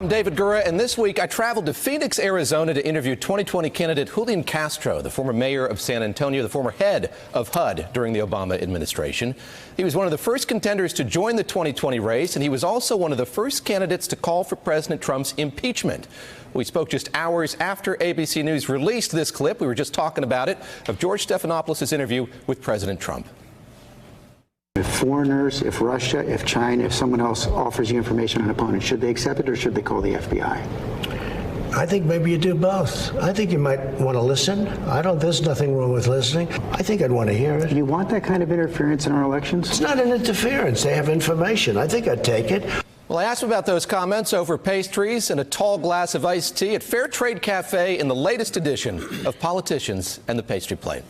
I'm David Gura, and this week I traveled to Phoenix, Arizona to interview 2020 candidate Julian Castro, the former mayor of San Antonio, the former head of HUD during the Obama administration. He was one of the first contenders to join the 2020 race, and he was also one of the first candidates to call for President Trump's impeachment. We spoke just hours after ABC News released this clip. We were just talking about it, of George Stephanopoulos' interview with President Trump. If foreigners, if Russia, if China, if someone else offers you information on an opponent, should they accept it or should they call the FBI? I think maybe you do both. I think you might want to listen. There's nothing wrong with listening. I think I'd want to hear it. Do you want that kind of interference in our elections? It's not an interference. They have information. I think I'd take it. Well, I asked him about those comments over pastries and a tall glass of iced tea at Fair Trade Cafe in the latest edition of Politicians and the Pastry Plate.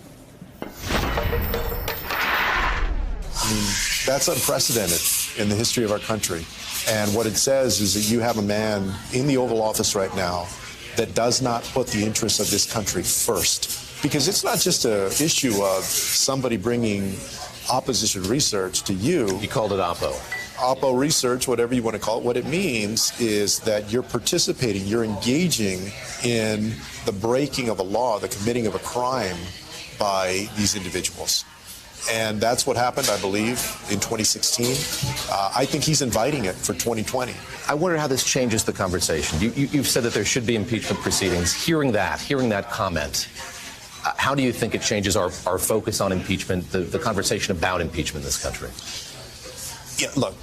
I mean, that's unprecedented in the history of our country. And what it says is that you have a man in the Oval Office right now that does not put the interests of this country first. Because it's not just an issue of somebody bringing opposition research to you. He called it Oppo. Oppo research, whatever you want to call it. What it means is that you're participating, you're engaging in the breaking of a law, the committing of a crime by these individuals. And that's what happened, I believe, in 2016. I think he's inviting it for 2020. I wonder how this changes the conversation. You've said that there should be impeachment proceedings. Hearing that comment, how do you think it changes our focus on impeachment, the conversation about impeachment in this country? Yeah, look,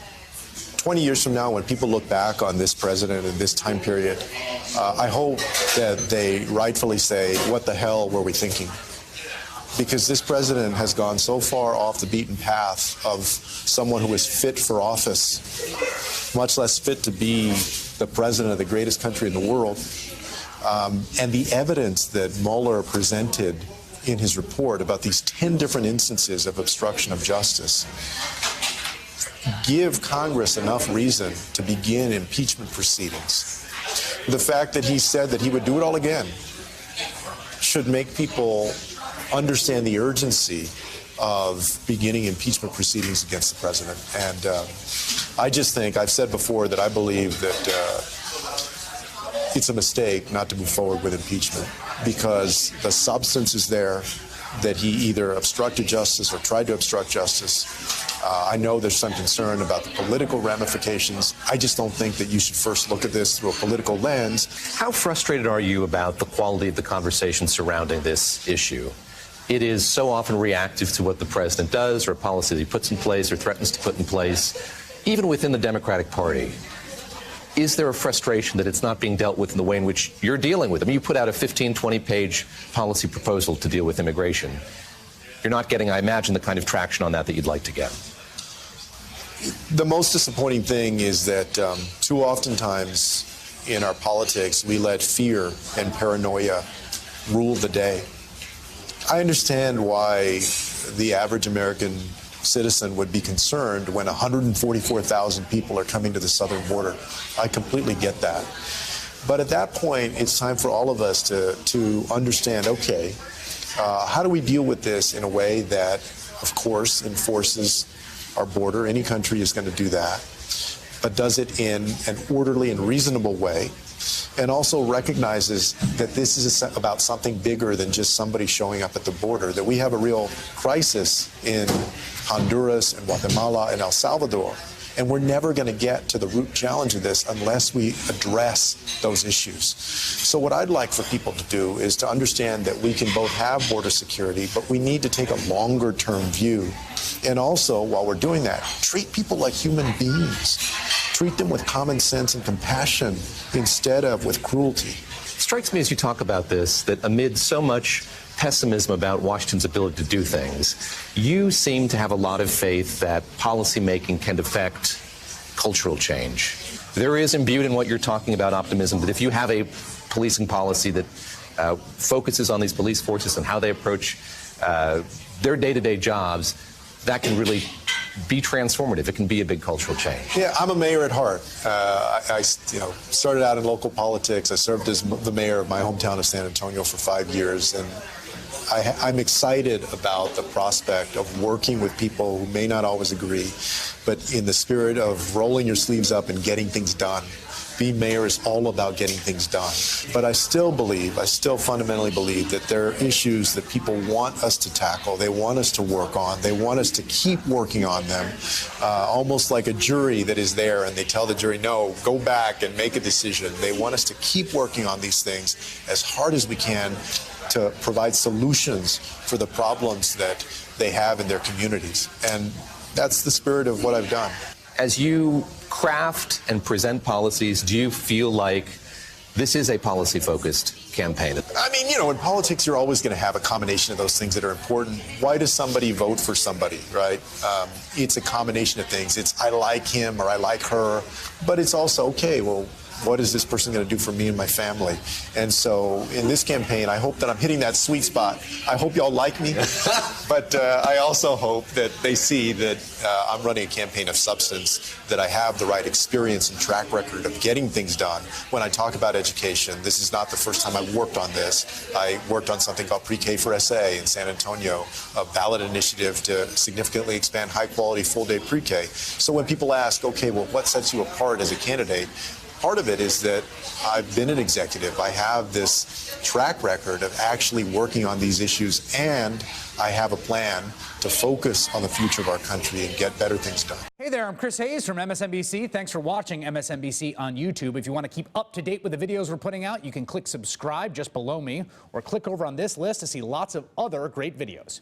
20 years from now, when people look back on this president and this time period, I hope that they rightfully say, what the hell were we thinking? Because this president has gone so far off the beaten path of someone who is fit for office, much less fit to be the president of the greatest country in the world. And the evidence that Mueller presented in his report about these 10 different instances of obstruction of justice give Congress enough reason to begin impeachment proceedings. The fact that he said that he would do it all again should make people understand the urgency of beginning impeachment proceedings against the president. And I just think, I've said before that I believe that it's a mistake not to move forward with impeachment because the substance is there, that he either obstructed justice or tried to obstruct justice. I know there's some concern about the political ramifications. I just don't think that you should first look at this through a political lens. How frustrated are you about the quality of the conversation surrounding this issue? It is so often reactive to what the president does or a policy that he puts in place or threatens to put in place, even within the Democratic Party. Is there a frustration that it's not being dealt with in the way in which you're dealing with it? I mean, you put out a 15, 20-page policy proposal to deal with immigration. You're not getting, I imagine, the kind of traction on that you'd like to get. The most disappointing thing is that too oftentimes in our politics, we let fear and paranoia rule the day. I understand why the average American citizen would be concerned when 144,000 people are coming to the southern border. I completely get that. But at that point, it's time for all of us to understand, okay, how do we deal with this in a way that, of course, enforces our border? Any country is going to do that. But does it in an orderly and reasonable way, and also recognizes that this is about something bigger than just somebody showing up at the border, that we have a real crisis in Honduras and Guatemala and El Salvador, and we're never going to get to the root challenge of this unless we address those issues. So what I'd like for people to do is to understand that we can both have border security, but we need to take a longer-term view. And also, while we're doing that, treat people like human beings. Treat them with common sense and compassion instead of with cruelty. It strikes me as you talk about this that amid so much pessimism about Washington's ability to do things, you seem to have a lot of faith that policymaking can affect cultural change. There is imbued in what you're talking about optimism that if you have a policing policy that focuses on these police forces and how they approach their day-to-day jobs, that can really be transformative. It can be a big cultural change. Yeah, I'm a mayor at heart. I started out in local politics. I served as the mayor of my hometown of San Antonio for 5 years, and I'm excited about the prospect of working with people who may not always agree, but in the spirit of rolling your sleeves up and getting things done. being mayor is all about getting things done. But I still fundamentally believe that there are issues that people want us to tackle. They want us to work on. They want us to keep working on them, almost like a jury that is there and they tell the jury, no, go back and make a decision. They want us to keep working on these things as hard as we can to provide solutions for the problems that they have in their communities. And that's the spirit of what I've done. As you craft and present policies, do you feel like this is a policy-focused campaign? I mean, you know, in politics, you're always going to have a combination of those things that are important. Why does somebody vote for somebody, right? It's a combination of things. It's I like him or I like her, but it's also, okay, well, what is this person going to do for me and my family? And so in this campaign, I hope that I'm hitting that sweet spot. I hope y'all like me, but I also hope that they see that I'm running a campaign of substance, that I have the right experience and track record of getting things done. When I talk about education, this is not the first time I've worked on this. I worked on something called Pre-K for SA in San Antonio, a ballot initiative to significantly expand high-quality full-day pre-K. So when people ask, okay, well, what sets you apart as a candidate? Part of it is that I've been an executive. I have this track record of actually working on these issues, and I have a plan to focus on the future of our country and get better things done. Hey there, I'm Chris Hayes from MSNBC. Thanks for watching MSNBC on YouTube. If you want to keep up to date with the videos we're putting out, you can click subscribe just below me, or click over on this list to see lots of other great videos.